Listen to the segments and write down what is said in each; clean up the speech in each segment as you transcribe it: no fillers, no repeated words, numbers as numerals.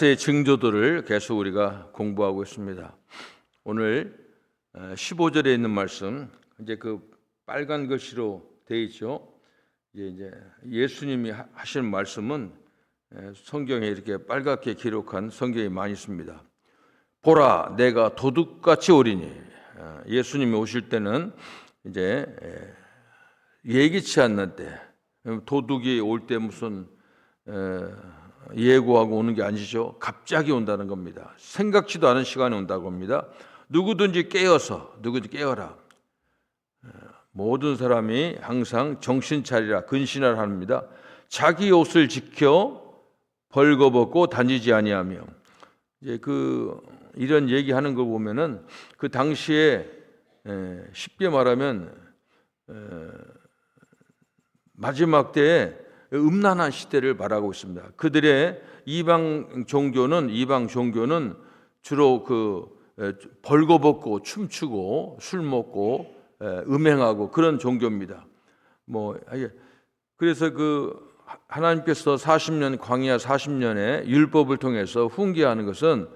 말세의 징조들을 계속 우리가 공부하고 있습니다. 오늘 15절에 있는 말씀, 이제 그 빨간 글씨로 되어 있죠. 이제 예수님이 하신 말씀은 성경에 이렇게 빨갛게 기록한 성경이 많이 있습니다. 보라, 내가 도둑같이 오리니. 예수님이 오실 때는 이제 예기치 않는 때, 도둑이 올 때 무슨 예고하고 오는 게 아니죠. 갑자기 온다는 겁니다. 생각지도 않은 시간에 온다고 합니다. 누구든지 깨어라. 모든 사람이 항상 정신 차리라, 근신하라 합니다. 자기 옷을 지켜 벌거벗고 다니지 아니하며. 이제 이런 얘기하는 거 보면은 그 당시에 쉽게 말하면 마지막 때에 음란한 시대를 말하고 있습니다. 그들의 이방 종교는 주로 벌거벗고 춤추고 술 먹고 음행하고 그런 종교입니다. 그래서 하나님께서 40년 광야 40년의 율법을 통해서 훈계하는 것은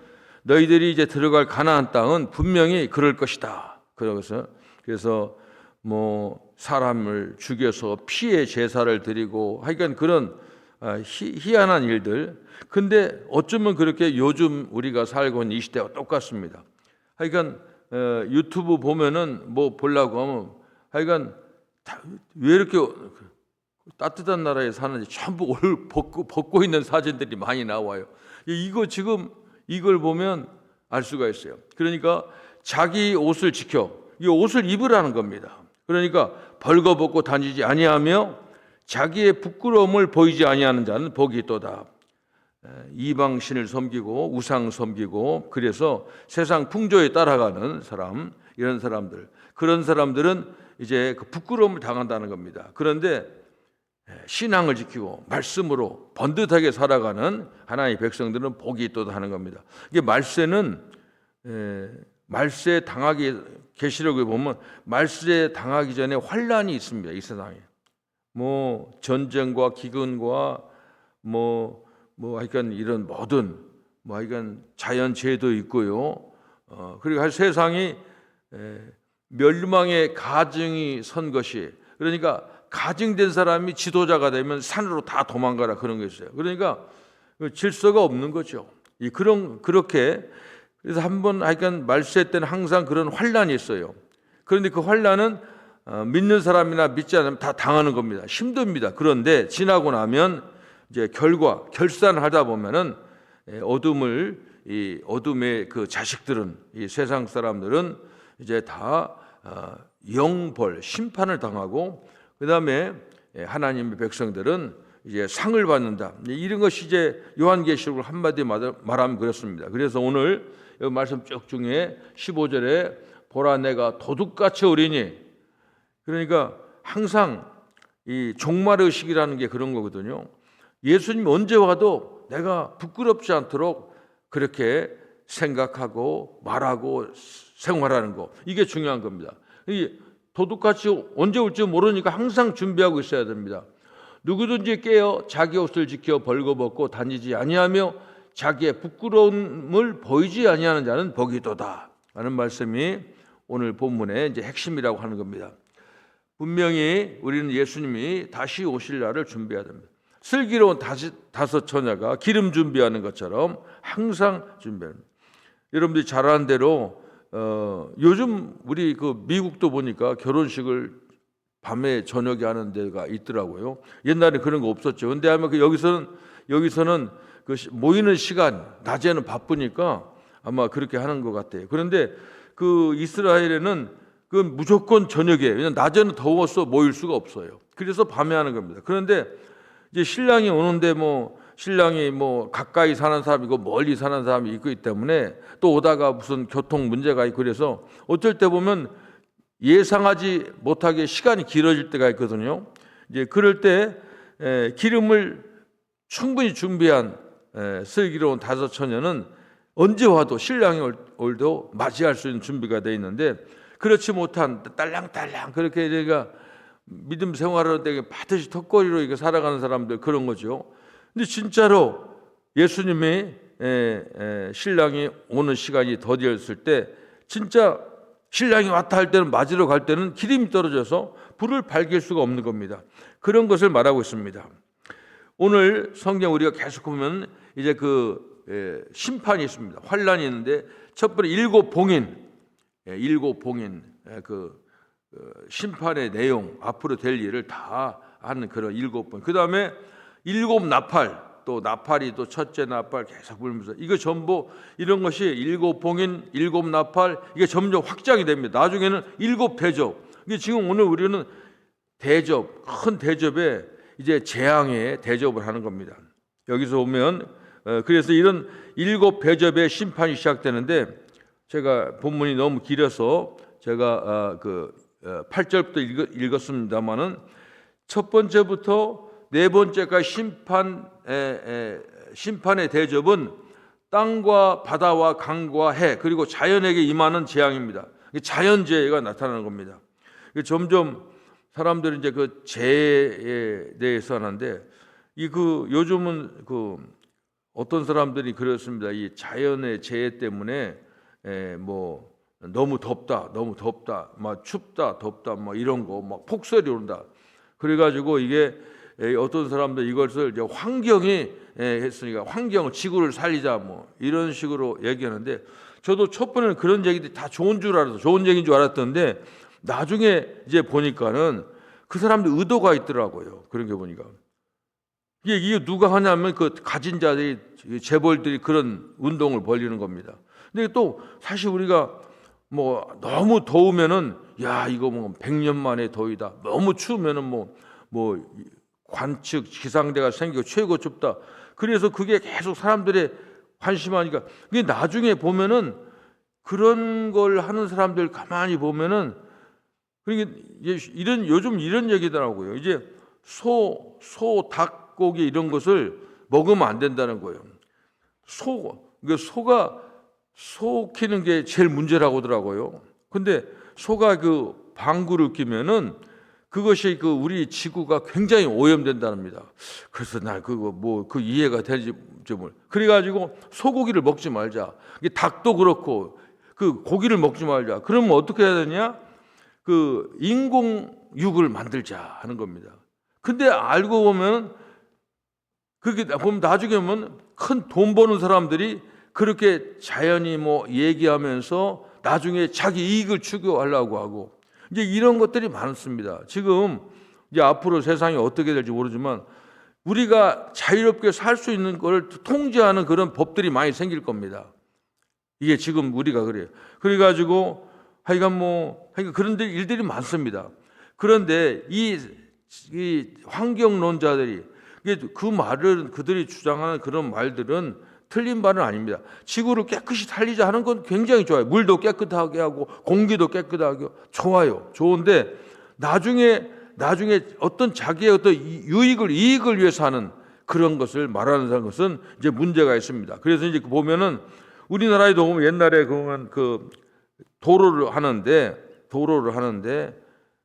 너희들이 이제 들어갈 가나안 땅은 분명히 그럴 것이다. 그래서 사람을 죽여서 피의 제사를 드리고 하여간 그런 희한한 일들. 근데 어쩌면 그렇게 요즘 우리가 살고 있는 이 시대와 똑같습니다. 하여간 유튜브 보면은 보려고 하면 하여간 왜 이렇게 따뜻한 나라에 사는지 전부 옷을 벗고 있는 사진들이 많이 나와요. 이걸 보면 알 수가 있어요. 그러니까 자기 옷을 지켜, 이 옷을 입으라는 겁니다. 그러니까 벌거벗고 다니지 아니하며 자기의 부끄러움을 보이지 아니하는 자는 복이 있도다. 이방신을 섬기고 우상 섬기고 그래서 세상 풍조에 따라가는 사람, 이런 사람들, 그런 사람들은 이제 그 부끄러움을 당한다는 겁니다. 그런데 신앙을 지키고 말씀으로 번듯하게 살아가는 하나님의 백성들은 복이 있도다 하는 겁니다. 이게 말세 당하기, 계시록에 보면 말세 당하기 전에 환란이 있습니다. 이 세상에 전쟁과 기근과 하여간 이런 모든 하여간 자연재해도 있고요. 그리고 세상이 멸망의 가증이 선 것이, 그러니까 가증된 사람이 지도자가 되면 산으로 다 도망가라 그런 게 있어요. 그러니까 질서가 없는 거죠. 그렇게 그래서 한번 하여간 말세 때는 항상 그런 환란이 있어요. 그런데 그 환란은 믿는 사람이나 믿지 않으면 다 당하는 겁니다. 힘듭니다. 그런데 지나고 나면 이제 결산을 하다 보면은 어둠의 그 자식들은, 이 세상 사람들은 이제 다 영벌, 심판을 당하고, 그 다음에 하나님의 백성들은 이제 상을 받는다. 이런 것이 이제 요한계시록을 한마디 말하면 그렇습니다. 그래서 오늘 이 말씀 쭉 중에 15절에 보라, 내가 도둑같이 오리니. 그러니까 항상 이 종말의식이라는 게 그런 거거든요. 예수님 언제 와도 내가 부끄럽지 않도록 그렇게 생각하고 말하고 생활하는 거, 이게 중요한 겁니다. 이 도둑같이 언제 올지 모르니까 항상 준비하고 있어야 됩니다. 누구든지 깨어 자기 옷을 지켜 벌거벗고 다니지 아니하며 자기의 부끄러움을 보이지 아니하는 자는 복이 있도다 하는 말씀이 오늘 본문의 이제 핵심이라고 하는 겁니다. 분명히 우리는 예수님이 다시 오실 날을 준비해야 됩니다. 슬기로운 다섯 처녀가 기름 준비하는 것처럼 항상 준비합니다. 여러분들이 잘 아는 대로 요즘 우리 미국도 보니까 결혼식을 밤에 저녁에 하는 데가 있더라고요. 옛날에 그런 거 없었죠. 근데 아마 여기서는 모이는 시간, 낮에는 바쁘니까 아마 그렇게 하는 것 같아요. 그런데 이스라엘에는 무조건 저녁에, 왜냐면 낮에는 더워서 모일 수가 없어요. 그래서 밤에 하는 겁니다. 그런데 이제 신랑이 오는데 신랑이 가까이 사는 사람이고 멀리 사는 사람이 있기 때문에 또 오다가 무슨 교통 문제가 있고 그래서 어쩔 때 보면 예상하지 못하게 시간이 길어질 때가 있거든요. 이제 그럴 때 기름을 충분히 준비한 슬기로운 다섯 처녀는 언제 와도 신랑이 올도 맞이할 수 있는 준비가 되어 있는데, 그렇지 못한 딸랑딸랑 그렇게 제가 믿음 생활을 되게 바듯이 턱걸이로 이렇게 살아가는 사람들, 그런 거죠. 근데 진짜로 예수님이 신랑이 오는 시간이 더디었을 때 진짜 신랑이 왔다 할 때는 맞으러 갈 때는 기름이 떨어져서 불을 밝힐 수가 없는 겁니다. 그런 것을 말하고 있습니다. 오늘 성경 우리가 계속 보면 이제 심판이 있습니다. 환란이 있는데 첫 번째 일곱 봉인 심판의 내용, 앞으로 될 일을 다 하는 그런 일곱 봉인. 그 다음에 일곱 나팔, 또 나팔이 또 첫째 나팔 계속 불면서 이거 전부 이런 것이 일곱 봉인, 일곱 나팔 이게 점점 확장이 됩니다. 나중에는 일곱 대접. 이게 지금 오늘 우리는 대접, 큰 대접에 이제 재앙의 대접을 하는 겁니다. 여기서 보면 그래서 이런 일곱 대접의 심판이 시작되는데 제가 본문이 너무 길어서 제가 8절부터 읽었습니다마는 첫 번째부터 네 번째까지 심판의 대접은 땅과 바다와 강과 해 그리고 자연에게 임하는 재앙입니다. 자연재해가 나타나는 겁니다. 점점 사람들이 이제 그 재해에 대해서 하는데 요즘은 어떤 사람들이 그렇습니다. 이 자연의 재해 때문에 뭐 너무 덥다, 막 춥다, 덥다, 뭐 이런 거, 막 폭설이 온다. 그래가지고 이게 어떤 사람들 이것을 이제 환경이 했으니까 환경, 지구를 살리자, 뭐 이런 식으로 얘기하는데 저도 첫 번에는 그런 얘기들이 다 좋은 얘기인 줄 알았던데 나중에 이제 보니까는 그 사람들 의도가 있더라고요. 그런 게 보니까 이게 누가 하냐면 가진 자들이 재벌들이 그런 운동을 벌이는 겁니다. 근데 또 사실 우리가 뭐 너무 더우면은 야 이거 뭐 100년 만에 더위다. 너무 추우면은 뭐 관측 기상대가 생기고 최고 춥다. 그래서 그게 계속 사람들의 관심하니까 그게 나중에 보면은 그런 걸 하는 사람들 가만히 보면은 요즘 이런 얘기더라고요. 이제 닭고기 이런 것을 먹으면 안 된다는 거예요. 소가 소 키는 게 제일 문제라고 하더라고요. 근데 소가 방구를 끼면은 그것이 우리 지구가 굉장히 오염된답니다. 그래서 나 이해가 되지 뭘. 그래가지고 소고기를 먹지 말자. 닭도 그렇고 고기를 먹지 말자. 그러면 어떻게 해야 되냐? 인공육을 만들자 하는 겁니다. 근데 알고 보면 그게 보면 나중에 보면 큰 돈 버는 사람들이 그렇게 자연히 뭐 얘기하면서 나중에 자기 이익을 추구하려고 하고 이제 이런 것들이 많습니다. 지금 이제 앞으로 세상이 어떻게 될지 모르지만 우리가 자유롭게 살 수 있는 걸 통제하는 그런 법들이 많이 생길 겁니다. 이게 지금 우리가 그래요. 그래가지고 하여간 그런 일들이 많습니다. 그런데 이 환경론자들이 그들이 주장하는 그런 말들은 틀린 말은 아닙니다. 지구를 깨끗이 살리자 하는 건 굉장히 좋아요. 물도 깨끗하게 하고 공기도 깨끗하게 하고 좋아요. 좋은데 나중에 어떤 자기의 어떤 이익을 위해서 하는 그런 것을 말하는 것은 이제 문제가 있습니다. 그래서 이제 보면은 우리나라에도 보면 옛날에 도로를 하는데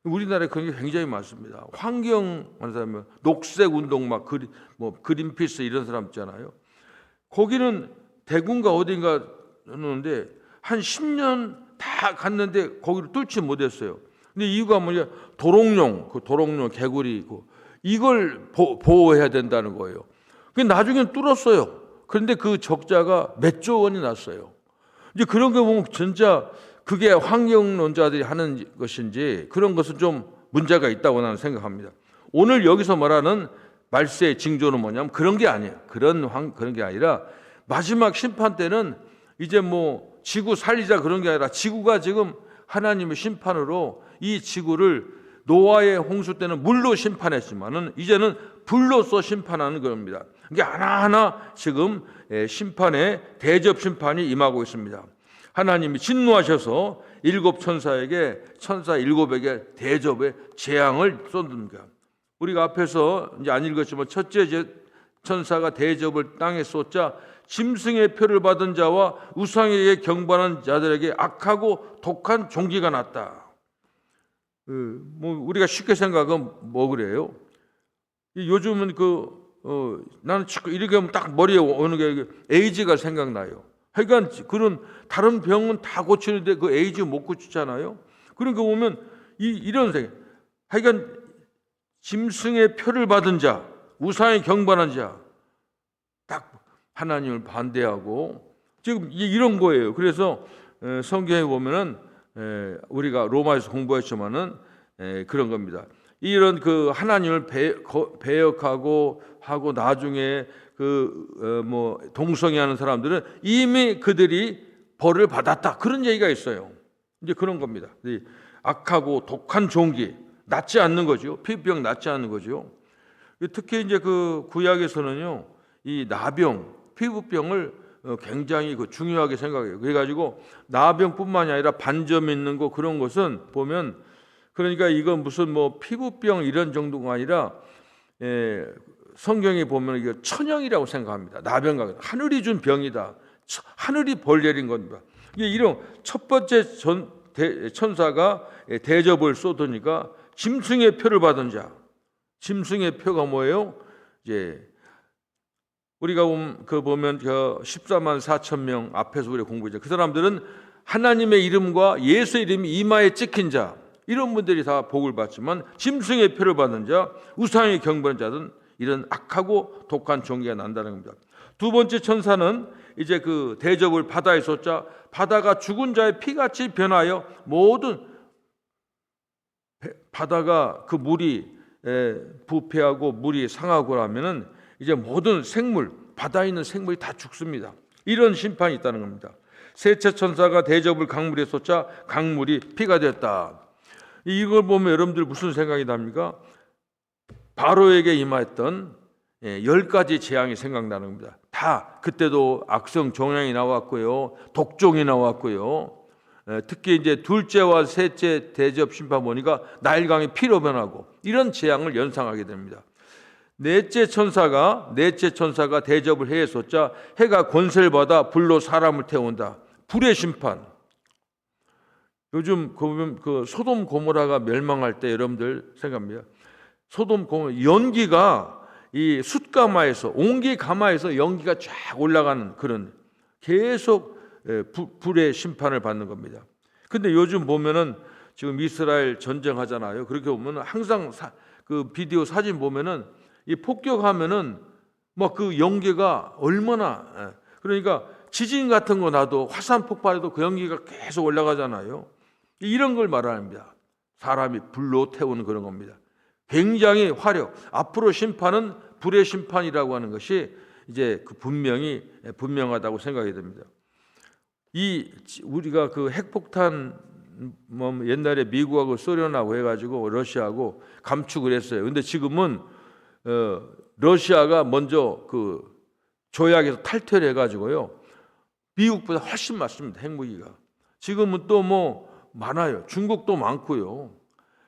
우리나라에 그런 게 굉장히 많습니다. 환경 하는 사람은 녹색 운동 그린피스 이런 사람 있잖아요. 거기는 대구인가 어딘가 하는데 한 10년 다 갔는데 거기를 뚫지 못했어요. 근데 이유가 뭐냐? 도롱뇽 개구리 있고 이걸 보호해야 된다는 거예요. 나중엔 뚫었어요. 그런데 그 적자가 몇 조 원이 났어요. 이제 그런 거 보면 진짜 그게 환경론자들이 하는 것인지 그런 것은 좀 문제가 있다고 나는 생각합니다. 오늘 여기서 말하는 말세의 징조는 뭐냐면 그런 게 아니에요. 그런 게 아니라 마지막 심판 때는 이제 지구 살리자 그런 게 아니라 지구가 지금 하나님의 심판으로 이 지구를 노아의 홍수 때는 물로 심판했지만은 이제는 불로써 심판하는 겁니다. 이게 하나하나 지금 대접 심판이 임하고 있습니다. 하나님이 진노하셔서 천사 7에게 대접의 재앙을 쏟습니다. 우리가 앞에서 이제 안 읽었지만 첫째 천사가 대접을 땅에 쏟자 짐승의 표를 받은 자와 우상에게 경배하는 자들에게 악하고 독한 종기가 났다. 우리가 쉽게 생각하면 그래요? 요즘은 나는 이렇게 하면 딱 머리에 오는 게 에이즈가 생각나요. 하여간 그런 다른 병은 다 고치는데 그 에이즈 못 고치잖아요. 그러니까 보면 이런 생각. 하여간 짐승의 표를 받은 자, 우상에 경배하는 자, 딱 하나님을 반대하고 지금 이런 거예요. 그래서 성경에 보면은 우리가 로마에서 공부했지만은 그런 겁니다. 이런 그 하나님을 배역하고 하고 나중에 뭐 동성애하는 사람들은 이미 그들이 벌을 받았다, 그런 얘기가 있어요. 이제 그런 겁니다. 악하고 독한 종기, 낫지 않는 거죠. 피부병 낫지 않는 거죠. 특히 이제 그 구약에서는요, 이 나병, 피부병을 굉장히 중요하게 생각해요. 그래가지고 나병뿐만이 아니라 반점 있는 거 그런 것은 보면, 그러니까 이건 무슨 뭐 피부병 이런 정도가 아니라 성경에 보면 이거 천형이라고 생각합니다. 나병과 하늘이 준 병이다. 하늘이 벌 내린 겁니다. 이런 첫 번째 천사가 대접을 쏟으니까 짐승의 표를 받은 자. 짐승의 표가 뭐예요? 이제 우리가 보면 14만 4천 명 앞에서 우리가 공부했죠. 그 사람들은 하나님의 이름과 예수의 이름이 이마에 찍힌 자, 이런 분들이 다 복을 받지만 짐승의 표를 받는 자, 우상에 경배하는 자들은 이런 악하고 독한 종기가 난다는 겁니다. 두 번째 천사는 이제 그 대접을 바다에 쏟자 바다가 죽은 자의 피같이 변하여 모든 바다가 그 물이 부패하고 물이 상하고 하면은 이제 모든 생물, 바다에 있는 생물이 다 죽습니다. 이런 심판이 있다는 겁니다. 셋째 천사가 대접을 강물에 쏟자 강물이 피가 되었다. 이걸 보면 여러분들 무슨 생각이 납니까? 바로에게 임하였던 10가지 재앙이 생각나는 겁니다. 다 그때도 악성 종양이 나왔고요, 독종이 나왔고요. 특히 이제 둘째와 셋째 대접 심판 보니까 나일강이 피로 변하고 이런 재앙을 연상하게 됩니다. 넷째 천사가 대접을 해에 쏟자 해가 권세를 받아 불로 사람을 태운다. 불의 심판. 요즘 보면 그 소돔 고모라가 멸망할 때 여러분들 생각합니다. 소돔 고모라 연기가 이 숯가마에서 온기 가마에서 연기가 쫙 올라가는 그런 계속 불의 심판을 받는 겁니다. 근데 요즘 보면은 지금 이스라엘 전쟁하잖아요. 그렇게 보면 항상 그 비디오 사진 보면은 이 폭격하면은 막 그 연기가 얼마나, 그러니까 지진 같은 거 나도 화산 폭발해도 그 연기가 계속 올라가잖아요. 이런 걸 말합니다. 사람이 불로 태우는 그런 겁니다. 굉장히 화력. 앞으로 심판은 불의 심판이라고 하는 것이 이제 그 분명하다고 생각이 됩니다. 우리가 그 핵폭탄 뭐 옛날에 미국하고 소련하고 해가지고 러시아하고 감축을 했어요. 근데 지금은 러시아가 먼저 그 조약에서 탈퇴를 해가지고요, 미국보다 훨씬 많습니다. 핵무기가. 지금은 또 뭐 많아요. 중국도 많고요.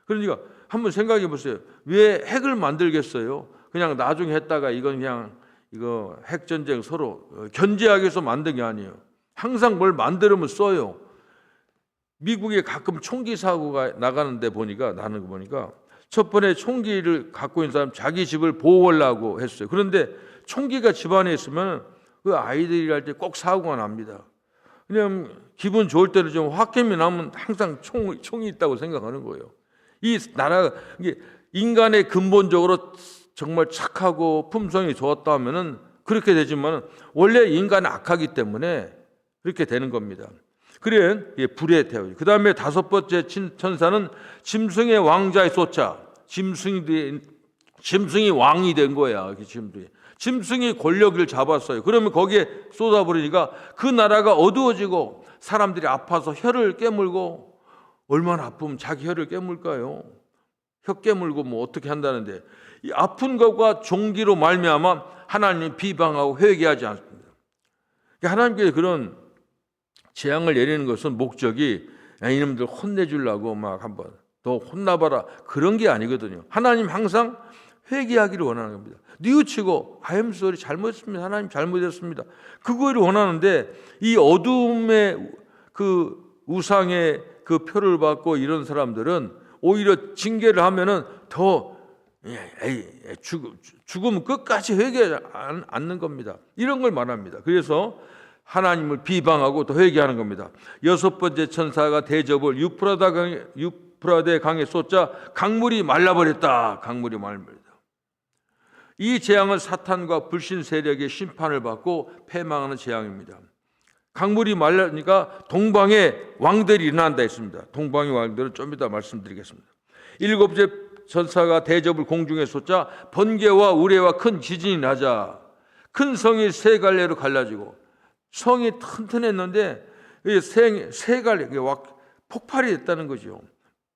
그러니까 한번 생각해 보세요. 왜 핵을 만들겠어요? 그냥 나중에 했다가 이건 그냥 이거 핵전쟁 서로 견제하기 위해서 만든 게 아니에요. 항상 뭘 만들면 써요. 미국에 가끔 총기 사고가 나가는데 나는 거 보니까 첫 번에 총기를 갖고 있는 사람 자기 집을 보호하려고 했어요. 그런데 총기가 집안에 있으면 그 아이들이 할 때 꼭 사고가 납니다. 그냥 기분 좋을 때는 좀 홧김이 나면 항상 총이 있다고 생각하는 거예요. 이 나라가 인간의 근본적으로 정말 착하고 품성이 좋았다 하면은 그렇게 되지만 원래 인간은 악하기 때문에 그렇게 되는 겁니다. 그래 불에 태우죠. 그 다음에 다섯 번째 천사는 짐승의 왕자에 쏟자. 짐승이 왕이 된 거야. 짐승이 권력을 잡았어요. 그러면 거기에 쏟아버리니까 그 나라가 어두워지고 사람들이 아파서 혀를 깨물고, 얼마나 아프면 자기 혀를 깨물까요? 혀 깨물고 뭐 어떻게 한다는데, 이 아픈 것과 종기로 말미암아 하나님 비방하고 회개하지 않습니다. 하나님께 그런 재앙을 내리는 것은 목적이 이놈들 혼내주려고 막 한번 더 혼나봐라 그런 게 아니거든요. 하나님 항상 회개하기를 원하는 겁니다. 뉘우치고 I'm sorry, 잘못했습니다. 하나님 잘못했습니다. 그거를 원하는데 이 어둠의 그 우상의 그 표를 받고 이런 사람들은 오히려 징계를 하면은 더 죽으면 끝까지 회개하지 않는 겁니다. 이런 걸 말합니다. 그래서 하나님을 비방하고 또 회개하는 겁니다. 여섯 번째 천사가 대접을 유프라데 강에 쏟자 강물이 말라버렸다. 강물이 말라버렸다. 이 재앙은 사탄과 불신 세력의 심판을 받고 패망하는 재앙입니다. 강물이 말라니까 동방의 왕들이 일어난다 했습니다. 동방의 왕들은 좀 이따 말씀드리겠습니다. 일곱째 천사가 대접을 공중에 쏟자 번개와 우레와 큰 지진이 나자 큰 성이 세 갈래로 갈라지고, 성이 튼튼했는데 세 갈래 폭발이 됐다는 거죠.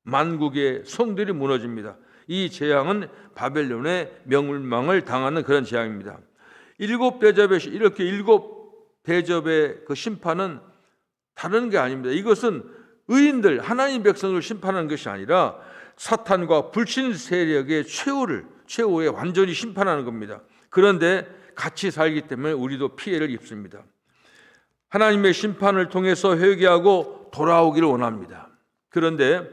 만국의 성들이 무너집니다. 이 재앙은 바벨론의 멸망을 당하는 그런 재앙입니다. 일곱 대접의 그 심판은 다른 게 아닙니다. 이것은 의인들, 하나님 백성을 심판하는 것이 아니라 사탄과 불신 세력의 최후에 완전히 심판하는 겁니다. 그런데 같이 살기 때문에 우리도 피해를 입습니다. 하나님의 심판을 통해서 회개하고 돌아오기를 원합니다. 그런데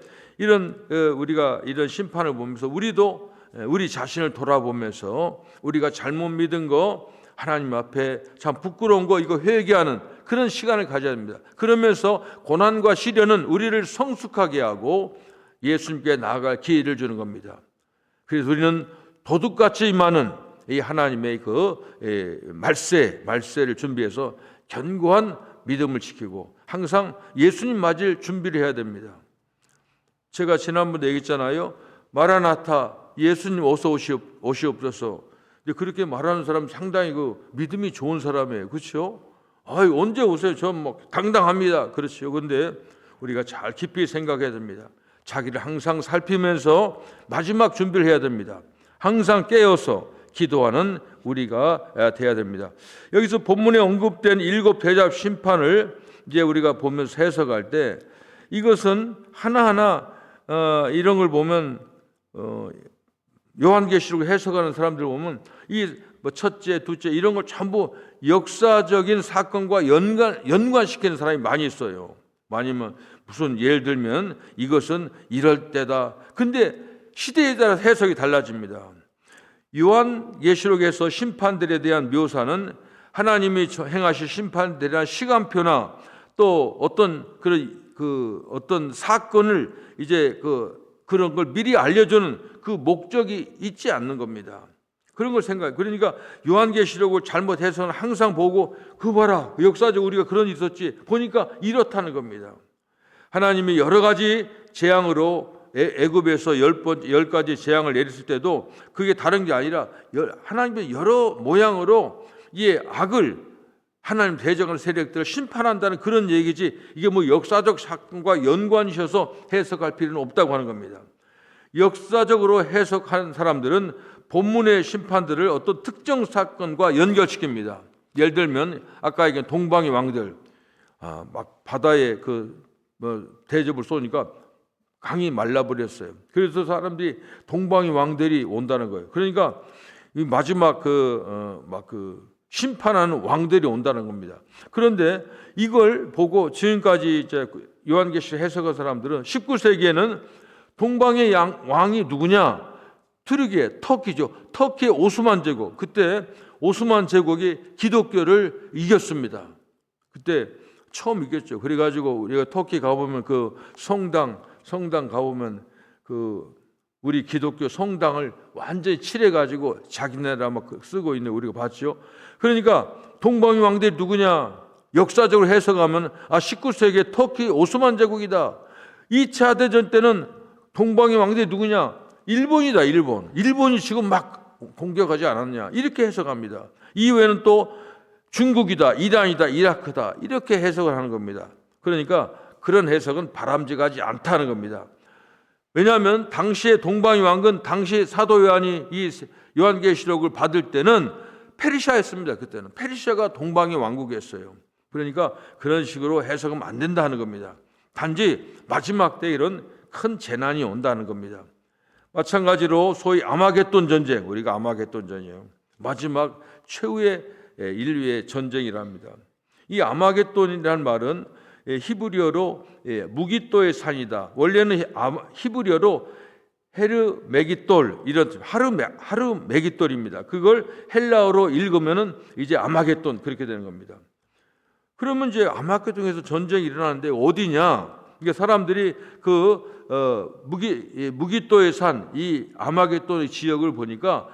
우리가 이런 심판을 보면서 우리도 우리 자신을 돌아보면서 우리가 잘못 믿은 거, 하나님 앞에 참 부끄러운 거, 이거 회개하는 그런 시간을 가져야 됩니다. 그러면서 고난과 시련은 우리를 성숙하게 하고 예수님께 나아갈 기회를 주는 겁니다. 그래서 우리는 도둑같이 임하는 이 하나님의 말세를 준비해서 견고한 믿음을 지키고 항상 예수님 맞을 준비를 해야 됩니다. 제가 지난번에 얘기했잖아요. 마라나타, 예수님 어서 오시옵소서. 그렇게 말하는 사람 상당히 믿음이 좋은 사람이에요. 그렇죠? 언제 오세요? 전 당당합니다. 그렇죠. 그런데 우리가 잘 깊이 생각해야 됩니다. 자기를 항상 살피면서 마지막 준비를 해야 됩니다. 항상 깨어서 기도하는 우리가 돼야 됩니다. 여기서 본문에 언급된 일곱 대접 심판을 이제 우리가 보면서 해석할 때 이것은 하나하나 이런 걸 보면 요한계시록 해석하는 사람들 보면 이 첫째, 둘째 이런 걸 전부 역사적인 사건과 연관시키는 사람이 많이 있어요. 아니면 무슨 예를 들면 이것은 이럴 때다. 근데 시대에 따라 해석이 달라집니다. 요한계시록에서 심판들에 대한 묘사는 하나님이 행하실 심판들에 대한 시간표나 또 어떤 어떤 사건을 이제 그런 걸 미리 알려주는 그 목적이 있지 않는 겁니다. 그런 걸 생각해요. 그러니까 요한계시록을 잘못 해서는 항상 보고 봐라, 역사적으로 우리가 그런 일이 있었지, 보니까 이렇다는 겁니다. 하나님이 여러 가지 재앙으로 애굽에서 10가지 재앙을 내렸을 때도 그게 다른 게 아니라 하나님의 여러 모양으로 이 악을, 하나님 대적하는 세력들을 심판한다는 그런 얘기지, 이게 역사적 사건과 연관이셔서 해석할 필요는 없다고 하는 겁니다. 역사적으로 해석하는 사람들은 본문의 심판들을 어떤 특정 사건과 연결시킵니다. 예를 들면 아까 얘기한 동방의 왕들, 막 바다에 대접을 쏘니까 강이 말라버렸어요. 그래서 사람들이 동방의 왕들이 온다는 거예요. 그러니까 이 마지막 심판하는 왕들이 온다는 겁니다. 그런데 이걸 보고 지금까지 이제 요한계시록 해석한 사람들은 19세기에는 동방의 왕이 누구냐? 터키죠. 터키의 오스만 제국. 그때 오스만 제국이 기독교를 이겼습니다. 그때 처음 이겼죠. 그래가지고 우리가 터키 가보면 성당 가보면 우리 기독교 성당을 완전히 칠해가지고 자기네라 막 쓰고 있는 우리가 봤죠. 그러니까 동방의 왕들이 누구냐? 역사적으로 해석하면 19세기의 터키 오스만 제국이다. 2차 대전 때는 동방의 왕들이 누구냐? 일본이다. 일본이 지금 막 공격하지 않았냐? 이렇게 해석합니다. 이후에는 또 중국이다, 이란이다, 이라크다, 이렇게 해석을 하는 겁니다. 그러니까 그런 해석은 바람직하지 않다는 겁니다. 왜냐하면 당시의 동방의 왕은 당시 사도 요한이 이 요한계시록을 받을 때는 페르시아였습니다. 그때는 페르시아가 동방의 왕국이었어요. 그러니까 그런 식으로 해석하면 안 된다는 겁니다. 단지 마지막 때 이런 큰 재난이 온다는 겁니다. 마찬가지로 소위 아마겟돈 전쟁, 우리가 아마겟돈 전쟁이에요. 마지막 최후의 인류의 전쟁이랍니다. 이 아마겟돈이라는 말은 히브리어로 무기또의 산이다. 원래는 히브리어로 헤르메기돌, 이런 하르메기돌입니다. 그걸 헬라어로 읽으면은 이제 아마겟돈 그렇게 되는 겁니다. 그러면 이제 아마겟돈에서 전쟁이 일어나는데 어디냐? 그러니까 사람들이 무기또의 산 이 아마겟돈의 지역을 보니까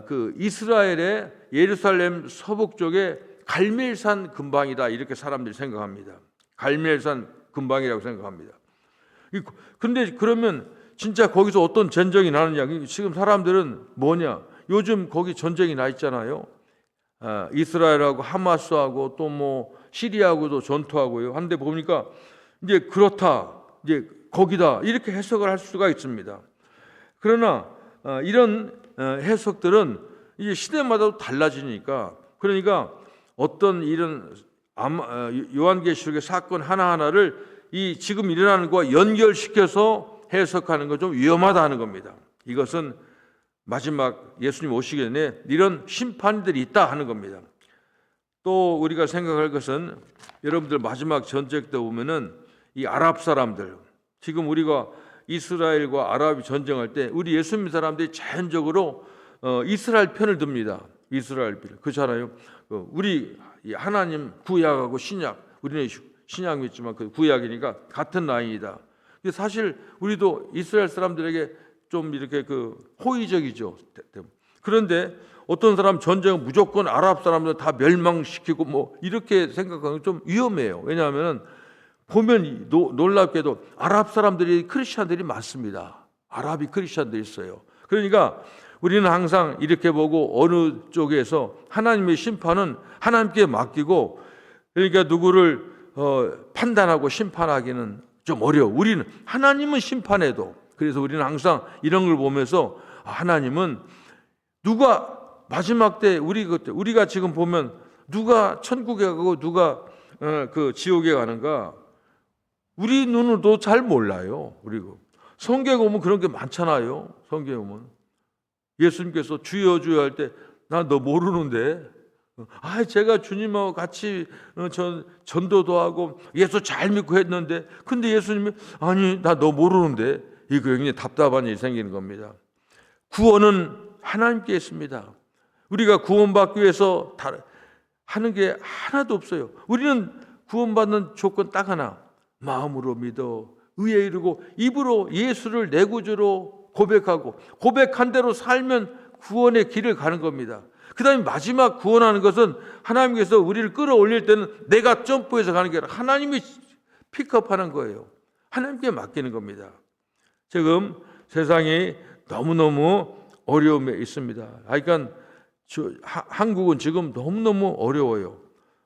그 이스라엘의 예루살렘 서북 쪽에 갈멜산 근방이다 이렇게 사람들이 생각합니다. 갈멜산 근방이라고 생각합니다. 근데 그러면 진짜 거기서 어떤 전쟁이 나느냐? 지금 사람들은 뭐냐? 요즘 거기 전쟁이 나 있잖아요. 이스라엘하고 하마스하고 또 뭐 시리아하고도 전투하고요. 한데 보니까 이제 그렇다, 이제 거기다 이렇게 해석을 할 수가 있습니다. 그러나 이런 해석들은 이제 시대마다 달라지니까, 그러니까 어떤 이런 요한계시록의 사건 하나하나를 이 지금 일어나는 것과 연결시켜서 해석하는 건 좀 위험하다 하는 겁니다. 이것은 마지막 예수님 오시기 전에 이런 심판들이 있다 하는 겁니다. 또 우리가 생각할 것은, 여러분들 마지막 전쟁 때 보면은 이 아랍 사람들, 지금 우리가 이스라엘과 아랍이 전쟁할 때 우리 예수 믿는 사람들이 자연적으로 이스라엘 편을 듭니다. 이스라엘 편. 그렇잖아요. 우리 하나님 구약하고 신약, 우리는 신약 믿지만 그 구약이니까 같은 라인이다. 사실 우리도 이스라엘 사람들에게 좀 이렇게 호의적이죠. 그런데 어떤 사람 전쟁은 무조건 아랍 사람들 다 멸망시키고 뭐 이렇게 생각하는 건 좀 위험해요. 왜냐하면 보면 놀랍게도 아랍 사람들이 크리스천들이 많습니다. 아랍이 크리스천들이 있어요. 그러니까 우리는 항상 이렇게 보고 어느 쪽에서 하나님의 심판은 하나님께 맡기고, 그러니까 누구를 판단하고 심판하기는 좀 어려워. 우리는 하나님은 심판해도, 그래서 우리는 항상 이런 걸 보면서 하나님은 누가 마지막 때 우리가 지금 보면 누가 천국에 가고 누가 그 지옥에 가는가 우리 눈으로도 잘 몰라요. 그리고 성경에 보면 그런 게 많잖아요. 성경에 보면 예수님께서 주여 주여 할 때 나 너 모르는데, 제가 주님하고 같이 전도도 하고 예수 잘 믿고 했는데, 근데 예수님이 아니 나 너 모르는데, 이거 굉장히 답답한 일이 생기는 겁니다. 구원은 하나님께 있습니다. 우리가 구원받기 위해서 하는 게 하나도 없어요. 우리는 구원받는 조건 딱 하나, 마음으로 믿어 의에 이르고 입으로 예수를 내 구주로 고백하고 고백한 대로 살면 구원의 길을 가는 겁니다. 그 다음에 마지막 구원하는 것은 하나님께서 우리를 끌어올릴 때는 내가 점프해서 가는 게 아니라 하나님이 픽업하는 거예요. 하나님께 맡기는 겁니다. 지금 세상이 너무너무 어려움에 있습니다. 그러니까 한국은 지금 너무너무 어려워요.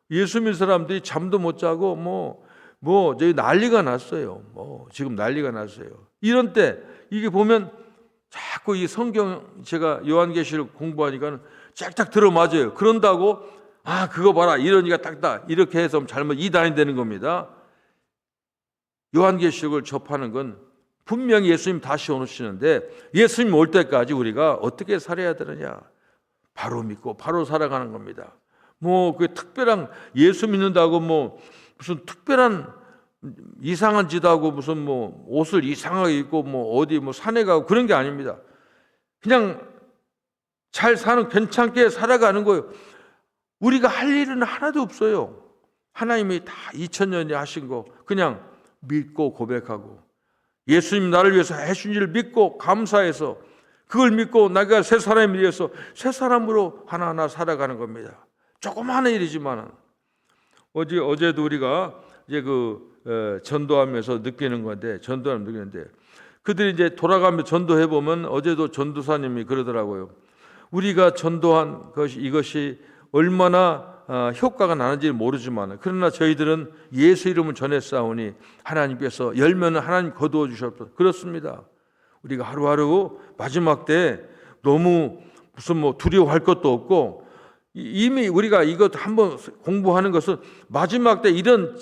예수 믿는 사람들이 잠도 못 자고 저희 난리가 났어요. 지금 난리가 났어요. 이런 때 이게 보면 자꾸 이 성경, 제가 요한계시록 공부하니까 짝짝 들어맞아요. 그런다고 그거 봐라 이러니까 딱딱 이렇게 해서 잘못 이단이 되는 겁니다. 요한계시록을 접하는 건 분명히 예수님 다시 오시는데, 예수님 올 때까지 우리가 어떻게 살아야 되느냐, 바로 믿고 바로 살아가는 겁니다. 그 특별한 예수 믿는다고 무슨 특별한 이상한 짓 하고 무슨 옷을 이상하게 입고 어디 산에 가고 그런 게 아닙니다. 그냥 잘 사는, 괜찮게 살아가는 거예요. 우리가 할 일은 하나도 없어요. 하나님이 다 2000년이 하신 거 그냥 믿고 고백하고, 예수님 나를 위해서 해준 일을 믿고 감사해서 그걸 믿고 내가 새 사람이 되어서 새 사람으로 하나하나 살아가는 겁니다. 조그마한 일이지만 어제도 우리가 이제 전도하면서 느끼는 건데, 전도하면 느끼는데, 그들이 이제 돌아가며 전도해 보면 어제도 전도사님이 그러더라고요. 우리가 전도한 이것이 얼마나 효과가 나는지 모르지만, 그러나 저희들은 예수 이름을 전했사오니 하나님께서 열매는 하나님 거두어 주셨다. 그렇습니다. 우리가 하루하루 마지막 때 너무 무슨 두려워할 것도 없고, 이미 우리가 이것 한번 공부하는 것은 마지막 때 이런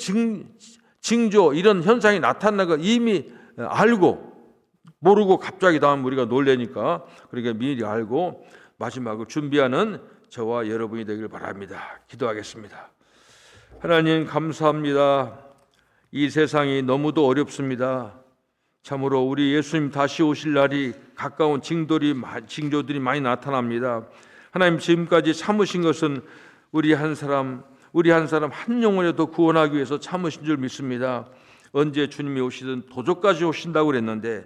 징조, 이런 현상이 나타나는 걸 이미 알고, 모르고 갑자기 다음 우리가 놀래니까 그러니까 미리 알고 마지막을 준비하는 저와 여러분이 되길 바랍니다. 기도하겠습니다. 하나님 감사합니다. 이 세상이 너무도 어렵습니다. 참으로 우리 예수님 다시 오실 날이 가까운 징조들이 많이 나타납니다. 하나님 지금까지 참으신 것은 우리 한 사람 한 영혼이라도 구원하기 위해서 참으신 줄 믿습니다. 언제 주님이 오시든 도적까지 오신다고 그랬는데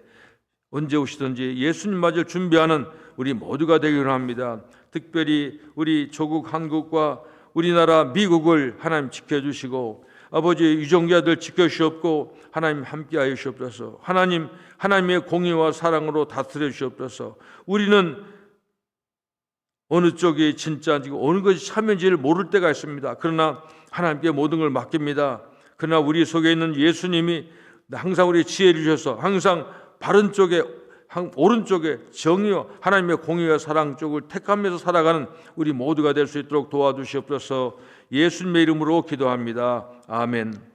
언제 오시든지 예수님 맞을 준비하는 우리 모두가 되기를 합니다. 특별히 우리 조국 한국과 우리나라 미국을 하나님 지켜주시고 아버지 유정자들 지켜주시옵고 하나님 함께하여 주시옵소서. 하나님의 공의와 사랑으로 다스려 주시옵소서. 우리는 어느 쪽이 진짜인지고 어느 것이 참인지를 모를 때가 있습니다. 그러나 하나님께 모든 걸 맡깁니다. 그러나 우리 속에 있는 예수님이 항상 우리 지혜를 주셔서 항상 바른 쪽에 오른쪽에 정의와 하나님의 공의와 사랑 쪽을 택하면서 살아가는 우리 모두가 될 수 있도록 도와주시옵소서. 예수님의 이름으로 기도합니다. 아멘.